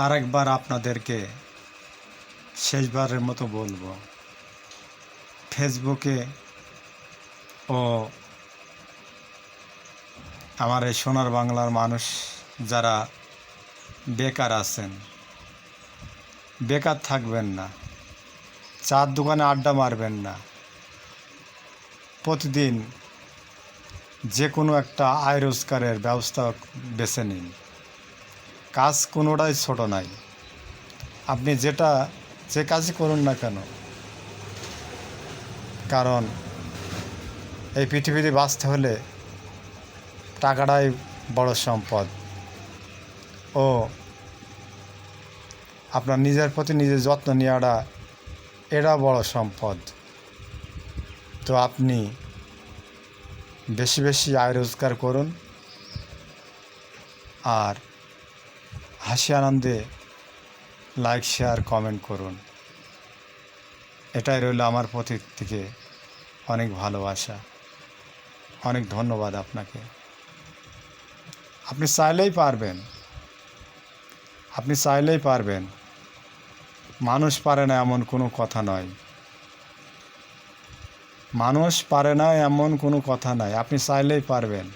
আরেকবার আপনাদেরকে শেষবারের মতো বলবো, ফেসবুকে ও আমার এই সোনার বাংলার মানুষ যারা বেকার আছেন, বেকার থাকবেন না, চার দোকানে আড্ডা মারবেন না। প্রতিদিন যে কোনো একটা আয় রোজগারের ব্যবস্থা বেছে নিন। কাজ কোনোটাই ছোট নাই। আপনি যে কাজই করুন না কেন, কারণ এই পৃথিবীতে বাঁচতে হলে টাকাটাই বড় সম্পদ ও আপনার নিজের প্রতি নিজের যত্ন নেওয়াটা এটা বড় সম্পদ। তো আপনি বেশি বেশি আয় রোজগার করুন আর হাসি আনন্দে লাইক শেয়ার কমেন্ট করুন। এটাই রইল আমার প্রতি থেকে অনেক ভালোবাসা, অনেক ধন্যবাদ আপনাকে। আপনি চাইলেই পারবেন, মানুষ পারে না এমন কোনো কথা নয়, আপনি চাইলেই পারবেন।